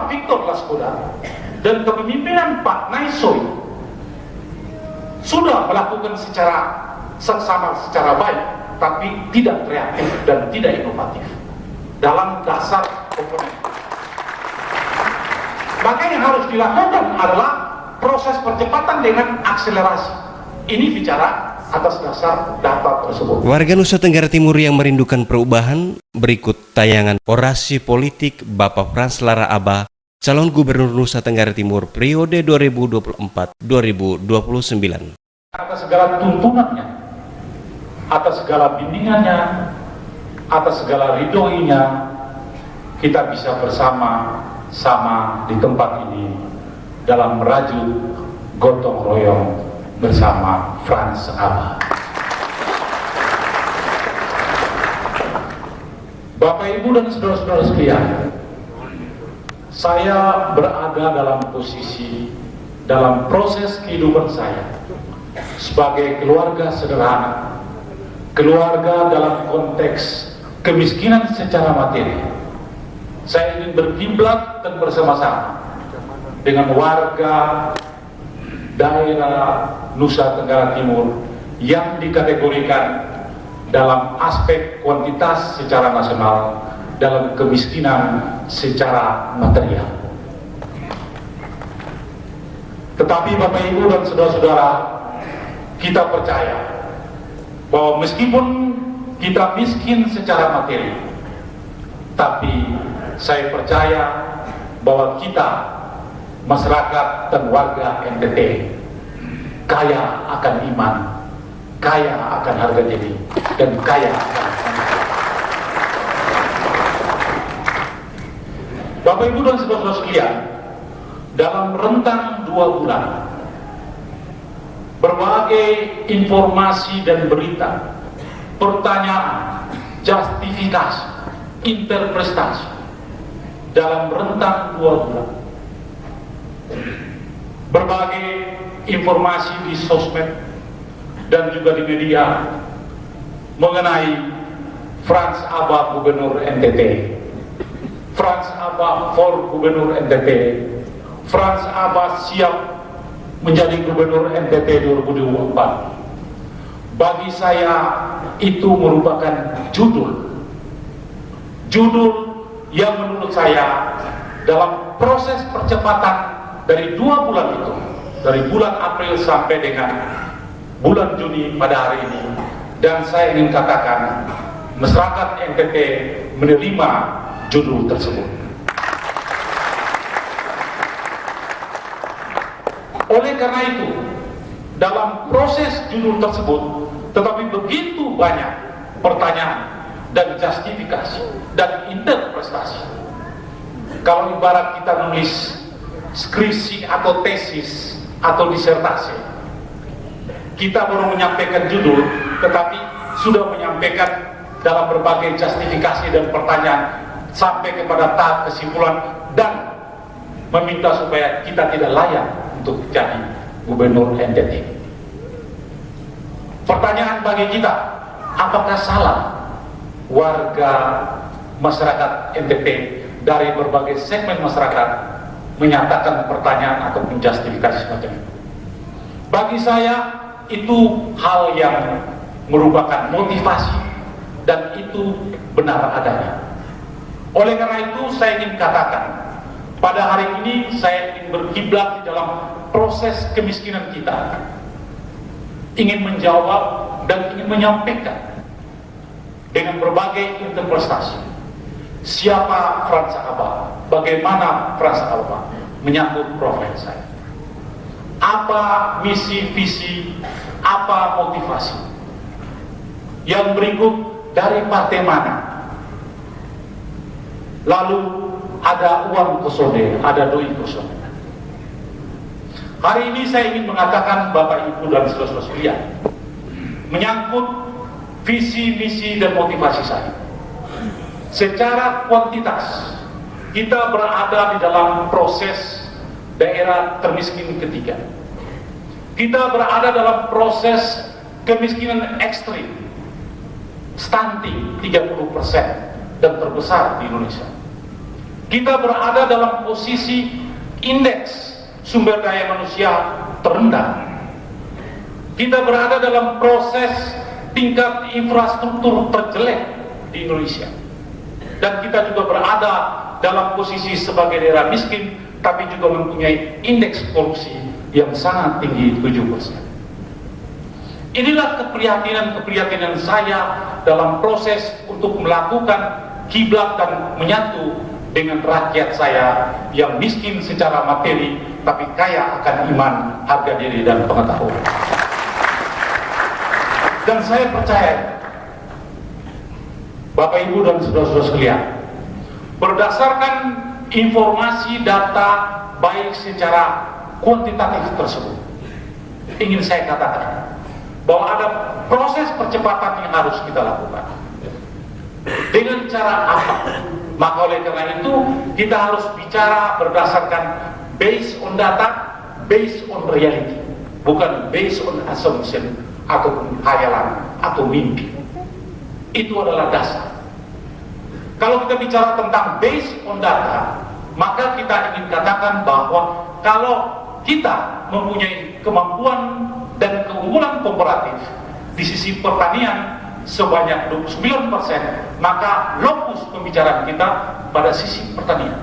Pak Victor Laskoda dan kepemimpinan Pak Naisoy sudah melakukan secara seksama, secara baik, tapi tidak kreatif dan tidak inovatif dalam dasar komponen. Maka yang harus dilakukan adalah proses percepatan dengan akselerasi. Ini bicara atas dasar data tersebut. Warga Nusa Tenggara Timur yang merindukan perubahan, berikut tayangan orasi politik Bapak Frans Lara Aba, calon Gubernur Nusa Tenggara Timur periode 2024-2029. Atas segala tuntunannya, atas segala bimbingannya, atas segala ridhoinya, kita bisa bersama-sama di tempat ini dalam merajut gotong royong bersama Frans Aba. Bapak, Ibu, dan saudara-saudara sekalian, saya berada dalam posisi, dalam proses kehidupan saya sebagai keluarga sederhana, keluarga dalam konteks kemiskinan secara materi. Saya ingin berkiblat dan bersama-sama dengan warga daerah Nusa Tenggara Timur yang dikategorikan dalam aspek kuantitas secara nasional, dalam kemiskinan secara material. Tetapi Bapak, Ibu, dan saudara-saudara, kita percaya bahwa meskipun kita miskin secara materi, tapi saya percaya bahwa kita, masyarakat dan warga NTT, kaya akan iman, kaya akan harga diri, dan kaya akan Bapak, Ibu, dan saudara-saudara sekalian, dalam rentang 2 bulan, berbagai informasi dan berita, pertanyaan, justifikasi, interpretasi dalam rentang 2 bulan. Berbagai informasi di sosmed dan juga di media mengenai Frans Aba Gubernur NTT, Frans Aba for Gubernur NTT, Frans Aba siap menjadi Gubernur NTT 2024. Bagi saya itu merupakan judul yang menurut saya dalam proses percepatan dari 2 bulan itu, dari bulan April sampai dengan bulan Juni pada hari ini, dan saya ingin katakan masyarakat NTT menerima judul tersebut. Oleh karena itu, dalam proses judul tersebut, tetapi begitu banyak pertanyaan dan justifikasi dan interpretasi. Kalau ibarat kita nulis skripsi atau tesis atau disertasi, kita baru menyampaikan judul, tetapi sudah menyampaikan dalam berbagai justifikasi dan pertanyaan sampai kepada tahap kesimpulan dan meminta supaya kita tidak layak untuk jadi Gubernur NTT. Pertanyaan bagi kita, apakah salah warga masyarakat NTT dari berbagai segmen masyarakat menyatakan pertanyaan atau menjustifikasi semacam itu? Bagi saya itu hal yang merupakan motivasi dan itu benar adanya. Oleh karena itu saya ingin katakan, pada hari ini saya ingin berkiblat di dalam proses kemiskinan kita, ingin menjawab dan ingin menyampaikan dengan berbagai interpretasi siapa Frans Aba, bagaimana Frans Aba menyambut profil saya, apa misi visi, apa motivasi. Yang berikut dari partai mana, lalu ada uang kosode, ada doi kosode. Hari ini saya ingin mengatakan Bapak, Ibu, dan saudara-saudara sekalian, menyangkut visi, misi, dan motivasi saya. Secara kuantitas, kita berada di dalam proses daerah termiskin ketiga. Kita berada dalam proses kemiskinan ekstrim, stunting 30% dan terbesar di Indonesia. Kita berada dalam posisi indeks sumber daya manusia terendah. Kita berada dalam proses tingkat infrastruktur terjelek di Indonesia. Dan kita juga berada dalam posisi sebagai daerah miskin, tapi juga mempunyai indeks korupsi yang sangat tinggi, 7%. Inilah keprihatinan saya dalam proses untuk melakukan kiblat dan menyatu dengan rakyat saya yang miskin secara materi, tapi kaya akan iman, harga diri, dan pengetahuan. Dan saya percaya, Bapak Ibu dan saudara-saudara sekalian, berdasarkan informasi data baik secara kuantitatif tersebut, ingin saya katakan bahwa ada proses percepatan yang harus kita lakukan. Dengan cara apa? Maka oleh karena itu kita harus bicara berdasarkan based on data, based on reality, bukan based on assumption ataupun khayalan atau mimpi. Itu adalah dasar. Kalau kita bicara tentang based on data, maka kita ingin katakan bahwa kalau kita mempunyai kemampuan dan keunggulan komparatif di sisi pertanian sebanyak 29%, maka lokus pembicaraan kita pada sisi pertanian.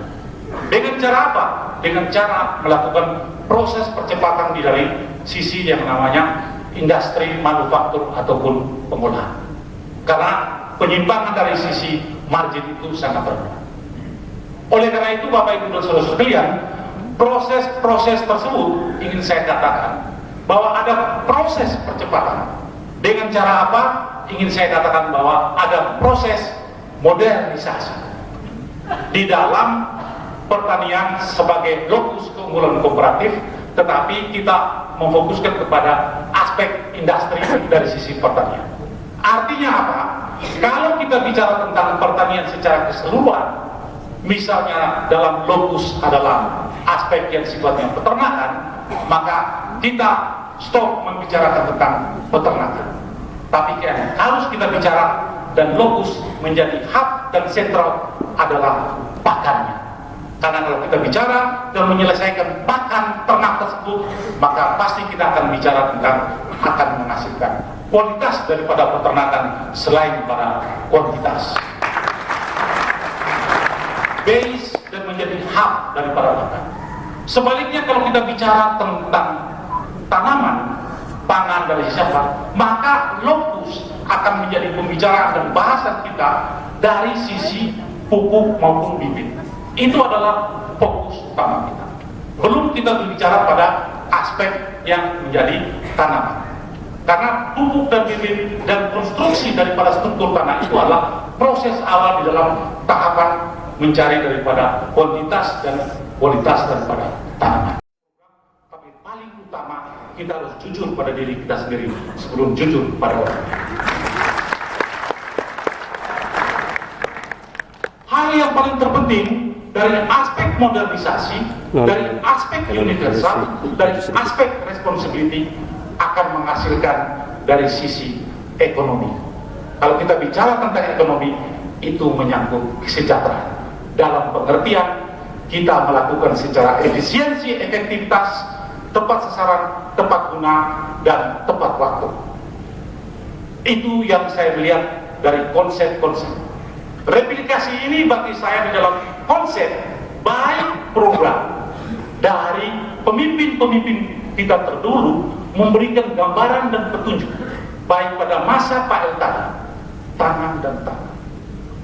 Dengan cara apa? Dengan cara melakukan proses percepatan di dari sisi yang namanya industri manufaktur ataupun pengolahan. Karena penyimpangan dari sisi margin itu sangat rendah. Oleh karena itu, Bapak Ibu dan saudara sekalian, proses-proses tersebut ingin saya katakan bahwa ada proses percepatan. Dengan cara apa? Ingin saya katakan bahwa ada proses modernisasi di dalam pertanian sebagai lokus keunggulan kooperatif, tetapi kita memfokuskan kepada aspek industri dari sisi pertanian. Artinya apa? Kalau kita bicara tentang pertanian secara keseluruhan, misalnya dalam lokus adalah aspek yang sifatnya peternakan, maka kita stop membicarakan tentang peternakan. Tapi harus kita bicara dan lokus menjadi hub dan sentral adalah pakannya. Karena kalau kita bicara dan menyelesaikan pakan ternak tersebut, maka pasti kita akan bicara tentang akan menghasilkan kualitas daripada peternakan selain pada kuantitas. Base dan menjadi hub daripada pakan. Sebaliknya kalau kita bicara tentang tanaman, pangan dari siapa, maka lokus akan menjadi pembicaraan dan bahasan kita dari sisi pupuk maupun bibit. Itu adalah fokus utama kita. Belum kita berbicara pada aspek yang menjadi tanaman. Karena pupuk dan bibit dan konstruksi daripada struktur tanah itu adalah proses awal di dalam tahapan mencari daripada kuantitas dan kualitas daripada tanaman. Tapi paling utama, kita harus jujur pada diri kita sendiri sebelum jujur pada orang. Hal yang paling terpenting dari aspek modernisasi, dari aspek universal, dari aspek responsibility akan menghasilkan dari sisi ekonomi. Kalau kita bicara tentang ekonomi, itu menyangkut kesejahteraan. Dalam pengertian kita melakukan secara efisiensi, efektivitas, tepat sasaran, tepat guna, dan tepat waktu. Itu yang saya melihat dari konsep-konsep. Replikasi ini bagi saya di dalam konsep baik program dari pemimpin-pemimpin kita terdahulu memberikan gambaran dan petunjuk baik pada masa Pak El tadi, tangan dan tangan,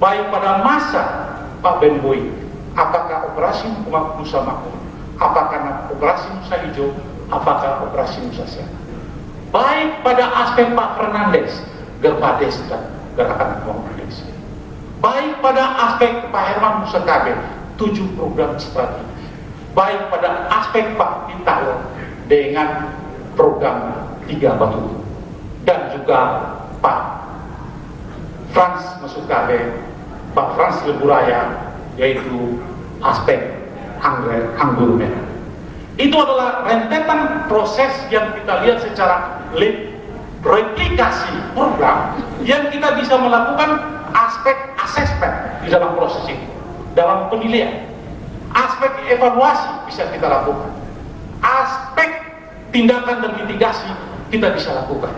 baik pada masa Pak Ben Boy, apakah operasi Nusa Makmur, apakah operasi Nusa Hijau, apakah operasi Nusa Siana, baik pada aspek Pak Fernandes, Gerpades dan Gerakan Komunitas, baik pada aspek Pak Herman Musa Kabel, 7 program strategi, baik pada aspek Pak Pintalo dengan program 3 batu, dan juga Pak Frans Mesukabe, Pak Frans Leburaya, yaitu aspek anggur merah. Itu adalah rentetan proses yang kita lihat secara replikasi program yang kita bisa melakukan aspek asesmen di dalam proses itu, dalam penilaian. Aspek evaluasi bisa kita lakukan. Aspek tindakan dan mitigasi kita bisa lakukan.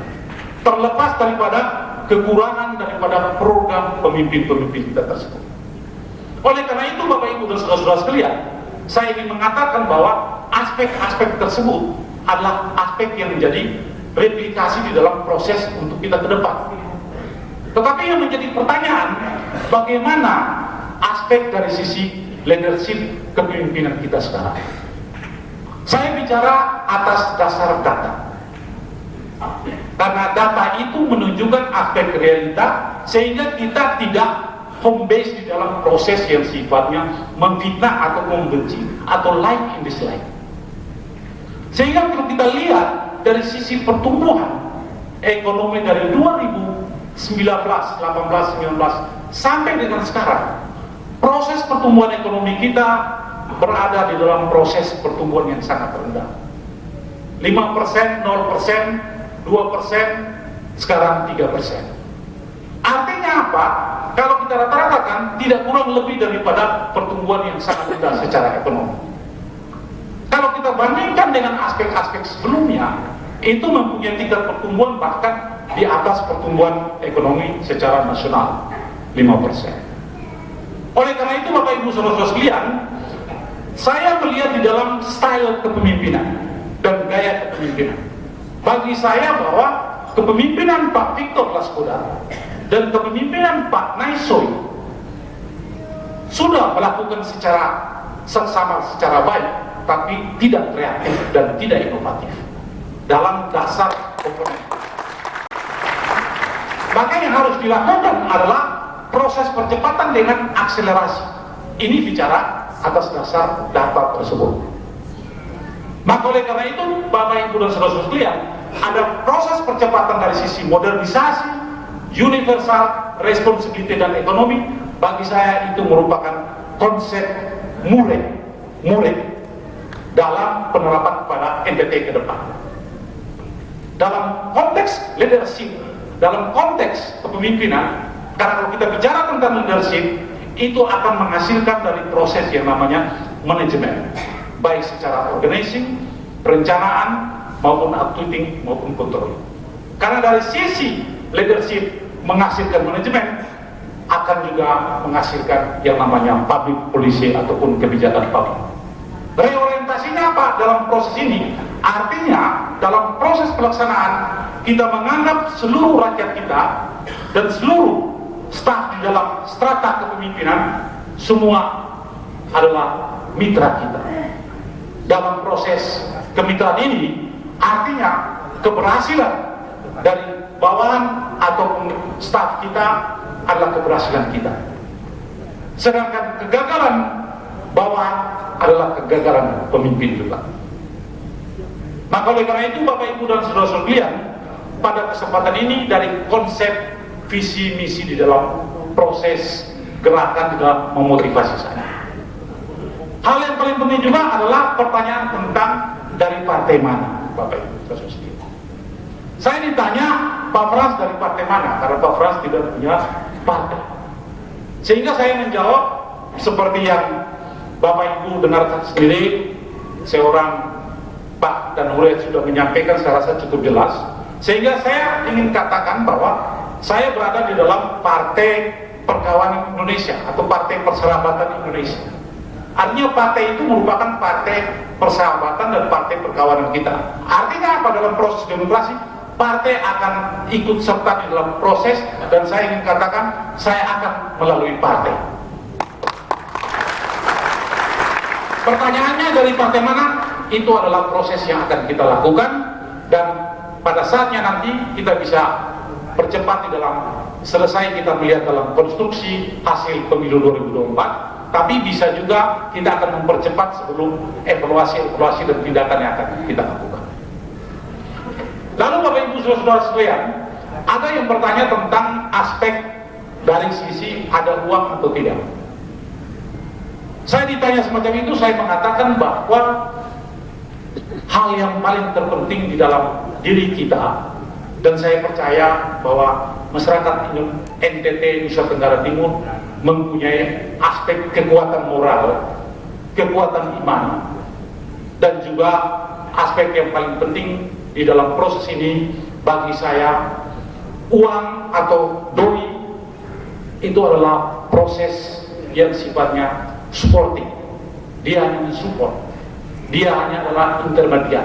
Terlepas daripada kekurangan daripada program pemimpin-pemimpin kita tersebut. Oleh karena itu Bapak Ibu dan saudara-saudara sekalian, saya ingin mengatakan bahwa aspek-aspek tersebut adalah aspek yang menjadi replikasi di dalam proses untuk kita ke depan. Tetapi yang menjadi pertanyaan, bagaimana aspek dari sisi leadership kepemimpinan kita sekarang? Saya bicara atas dasar data. Karena data itu menunjukkan aspek realita, sehingga kita tidak home base di dalam proses yang sifatnya memfitnah atau membenci atau like and dislike. Sehingga kalau kita lihat dari sisi pertumbuhan ekonomi dari 2019, 18, 19 sampai dengan sekarang, proses pertumbuhan ekonomi kita berada di dalam proses pertumbuhan yang sangat rendah. 5%, 0%, 2%, sekarang 3%. Artinya apa? Kalau kita rata-ratakan tidak kurang lebih daripada pertumbuhan yang sangat rendah secara ekonomi. Kalau kita bandingkan dengan aspek-aspek sebelumnya, itu mempunyai tingkat pertumbuhan bahkan di atas pertumbuhan ekonomi secara nasional, 5%. Oleh karena itu Bapak Ibu saudara-saudara sekalian, saya melihat di dalam style kepemimpinan dan gaya kepemimpinan. Bagi saya bahwa kepemimpinan Pak Victor Laskoda dan kepemimpinan Pak Naisoy sudah melakukan secara seksama, secara baik, tapi tidak kreatif dan tidak inovatif dalam dasar komponen. Maka yang harus dilakukan adalah proses percepatan dengan akselerasi. Ini bicara atas dasar data tersebut. Maka oleh karena itu, Bapak Ibu dan saudara-saudara sekalian, ada proses percepatan dari sisi modernisasi, universal, responsibility dan ekonomi. Bagi saya itu merupakan konsep murid dalam penerapan pada NTT ke depan. Dalam konteks leadership, dalam konteks kepemimpinan, karena kalau kita bicara tentang leadership, itu akan menghasilkan dari proses yang namanya manajemen, baik secara organizing, perencanaan, maupun outputting, maupun kontrol. Karena dari sisi leadership menghasilkan manajemen, akan juga menghasilkan yang namanya public policy ataupun kebijakan publik. Reorientasinya apa dalam proses ini? Artinya dalam proses pelaksanaan kita menganggap seluruh rakyat kita dan seluruh staf di dalam strata kepemimpinan semua adalah mitra kita. Dalam proses kemitraan ini artinya keberhasilan dari bawahan ataupun staf kita adalah keberhasilan kita. Sedangkan kegagalan bawahan adalah kegagalan pemimpin juga. Maka oleh karena itu Bapak Ibu dan saudara-saudara sekalian, pada kesempatan ini dari konsep visi misi di dalam proses gerakan di dalam memotivasi saya. Hal yang paling penting juga adalah pertanyaan tentang dari partai mana, Bapak Ibu saudara sekalian. Saya ditanya Pak Frans dari partai mana, karena Pak Frans tidak punya partai. Sehingga saya menjawab seperti yang Bapak Ibu dengarkan sendiri, seorang Pak dan Nurul sudah menyampaikan saya rasa cukup jelas. Sehingga saya ingin katakan bahwa saya berada di dalam Partai Perkawanan Indonesia atau Partai Persahabatan Indonesia. Artinya partai itu merupakan partai persahabatan dan partai perkawanan kita. Artinya apa dalam proses demokrasi? Partai akan ikut serta di dalam proses, dan saya ingin katakan saya akan melalui partai. Pertanyaannya dari partai mana? Itu adalah proses yang akan kita lakukan, dan pada saatnya nanti kita bisa percepat di dalam selesai kita melihat dalam konstruksi hasil pemilu 2024, tapi bisa juga kita akan mempercepat sebelum evaluasi dan tindakan yang akan kita lakukan. Lalu Bapak Ibu saudara-saudara sekalian, ada yang bertanya tentang aspek dari sisi ada uang atau tidak. Saya ditanya semacam itu, saya mengatakan bahwa hal yang paling terpenting di dalam diri kita, dan saya percaya bahwa masyarakat NTT Nusa Tenggara Timur mempunyai aspek kekuatan moral kekuatan iman, dan juga aspek yang paling penting di dalam proses ini bagi saya, uang atau doi itu adalah proses yang sifatnya supporting. Dia hanya mensupport, dia hanya adalah intermediar.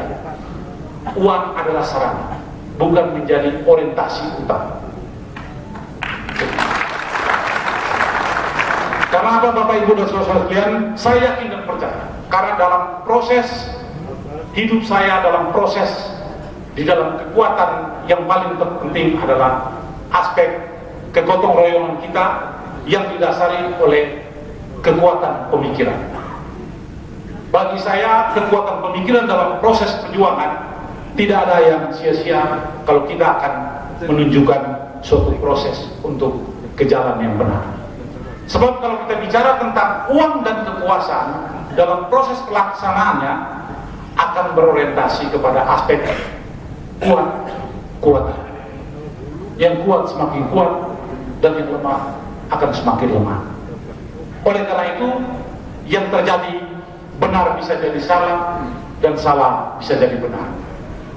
Uang adalah sarana, bukan menjadi orientasi utama. Karena apa, Bapak Ibu dan saudara sekalian, saya yakin dan percaya, karena dalam proses hidup saya, dalam proses di dalam kekuatan yang paling terpenting adalah aspek kegotong royongan kita yang didasari oleh kekuatan pemikiran. Bagi saya, kekuatan pemikiran dalam proses perjuangan tidak ada yang sia-sia kalau kita akan menunjukkan suatu proses untuk ke jalan yang benar. Sebab kalau kita bicara tentang uang dan kekuasaan, dalam proses pelaksanaannya akan berorientasi kepada aspek kuat. Yang kuat semakin kuat, dan yang lemah akan semakin lemah. Oleh karena itu, yang terjadi benar bisa jadi salah, dan salah bisa jadi benar.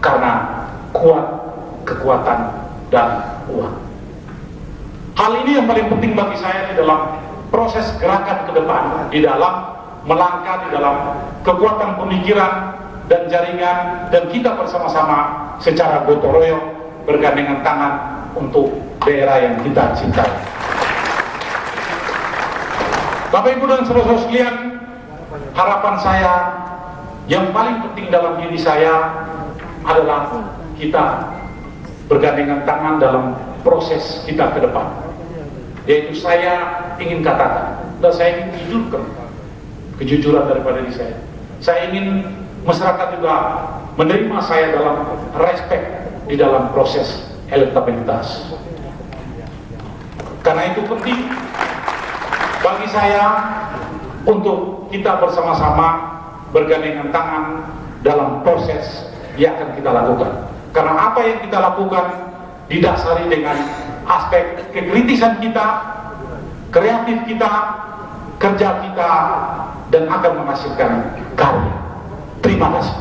Karena kuat, kekuatan, dan uang. Hal ini yang paling penting bagi saya di dalam proses gerakan ke depan, di dalam melangkah, di dalam kekuatan pemikiran dan jaringan, dan kita bersama-sama secara gotong royong bergandengan tangan untuk daerah yang kita cintai. Bapak Ibu dan saudara sekalian, harapan saya yang paling penting dalam diri saya adalah kita bergandengan tangan dalam proses kita ke depan. Yaitu saya ingin katakan, dan saya ingin jujurkan kejujuran daripada diri saya. Saya ingin masyarakat juga menerima saya dalam respect di dalam proses elektabilitas. Karena itu penting bagi saya untuk kita bersama-sama bergandengan tangan dalam proses yang akan kita lakukan. Karena apa yang kita lakukan didasari dengan aspek kekritisan kita, kreatif kita, kerja kita, dan akan menghasilkan karya. Terima kasih.